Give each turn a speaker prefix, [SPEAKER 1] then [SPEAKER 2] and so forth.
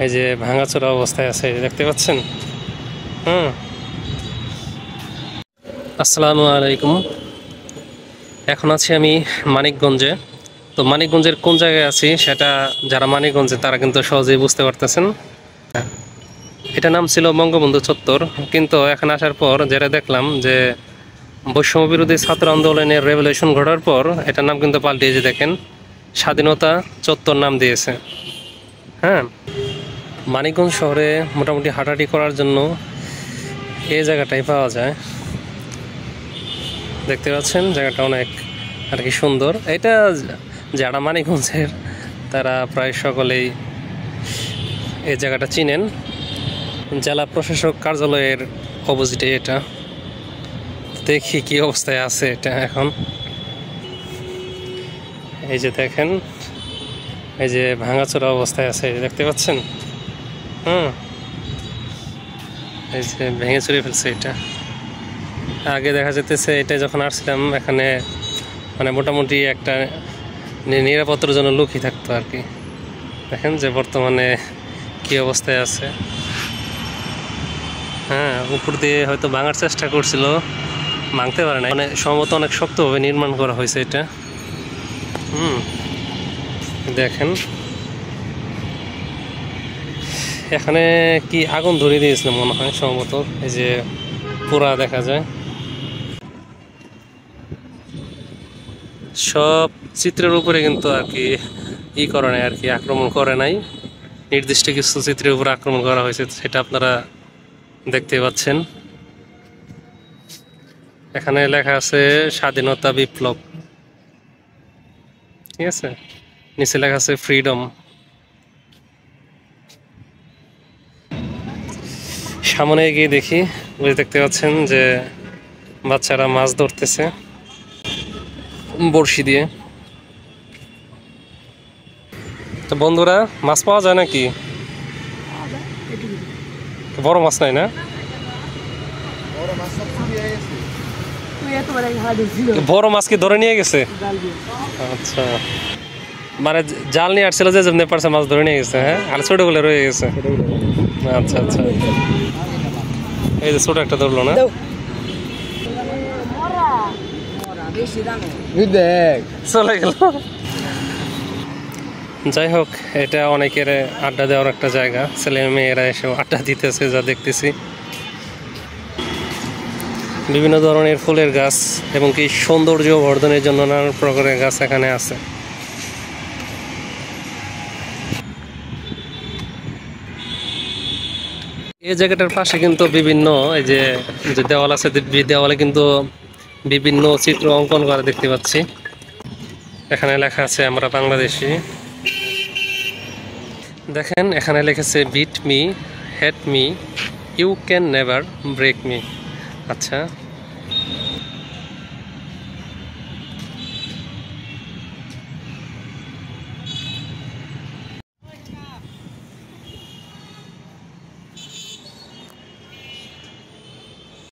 [SPEAKER 1] এই যে ভাঙাচোরা অবস্থায় আছে, দেখতে পাচ্ছেন। আসসালামু আলাইকুম। এখন আছি আমি মানিকগঞ্জে। তো মানিকগঞ্জের কোন জায়গায় আছি সেটা যারা মানিকগঞ্জে তারা কিন্তু সহজেই বুঝতে পারতেছেন। এটা নাম ছিল বঙ্গবন্ধু চত্বর, কিন্তু এখানে আসার পর যেটা দেখলাম যে বৈষম্য বিরোধী ছাত্র আন্দোলনের রেভলিউশন ঘটার পর এটার নাম কিন্তু পাল্টিয়ে দেখেন স্বাধীনতা চত্বর নাম দিয়েছে। হ্যাঁ, মানিকগঞ্জ শহরে মোটামুটি হাঁটাহাঁটি করার জন্য এই জায়গাটাই পাওয়া যায়। দেখতে পাচ্ছেন জায়গাটা অনেক আর কি সুন্দর। এটা যারা মানিকগঞ্জের তারা প্রায় সকলেই এই জায়গাটা চিনেন। জেলা প্রশাসক কার্যালয়ের অপোজিটে এটা। দেখি কি অবস্থায় আছে এটা এখন। এই যে দেখেন, এই যে ভাঙাচোরা অবস্থায় আছে, দেখতে পাচ্ছেন। এই যে ভেঙে চুরে ফেলছে এটা। আগে দেখা যেতেছে এটা যখন আসছিলাম এখানে মানে মোটামুটি একটা নিরাপত্তার জন্য লোকই থাকতো আর কি। দেখেন যে বর্তমানে কি অবস্থায় আছে। হ্যাঁ, উপর দিয়ে হয়তো ভাঙার চেষ্টা করছিল, ভাঙতে পারে না, মানে সম্ভবত অনেক শক্তভাবে নির্মাণ করা হয়েছে এটা। দেখেন এখানে কি আগুন ধরিয়ে দিয়েছিল মনে হয় সম্ভবত, এই যে পুরা দেখা যায়। সব চিত্রের উপরে কিন্তু আর কি করে নাই আর কি, আক্রমণ করে নাই। নির্দিষ্ট কিছু চিত্রের উপরে আক্রমণ করা হয়েছে, সেটা আপনারা দেখতে পাচ্ছেন। এখানে লেখা আছে স্বাধীনতা বিপ্লব, ঠিক আছে, নিচে লেখা আছে ফ্রিডম। সামনে গিয়ে দেখি, ওই দেখতে পাচ্ছেন যে বাচ্চারা মাছ ধরতেছে বড়শি দিয়ে। তো বন্ধুরা, মাছ পাওয়া যায় নাকি? বড় মাছ নাই না? বড় মাছ কি ধরে নিয়ে গেছে? আচ্ছা, মানে জাল নিয়ে আসছিল যে যেমনি পারছে মাছ ধরে নিয়ে গেছে। হ্যাঁ, আর ছোটগুলো রয়ে গেছে। আচ্ছা আচ্ছা, এই যে ছোট একটা ধরলো না, চলে গেল। যাই হোক, এটা অনেকের আড্ডা দেওয়ার একটা জায়গা, ছেলে মেয়েরা এসে আড্ডা দিতেছে যা দেখতেছি। বিভিন্ন ধরনের ফুলের গাছ এবং কি সৌন্দর্য বর্ধনের জন্য নানা প্রকারের গাছ এখানে আছে। এই জায়গাটার পাশে কিন্তু বিভিন্ন এই যে দেওয়াল আছে, দেওয়ালে কিন্তু বিভিন্ন চিত্র অঙ্কন করা দেখতে পাচ্ছি। এখানে লেখা আছে আমরা বাংলাদেশি। দেখেন এখানে লিখেছে beat me, hate me, you can never break me. আচ্ছা,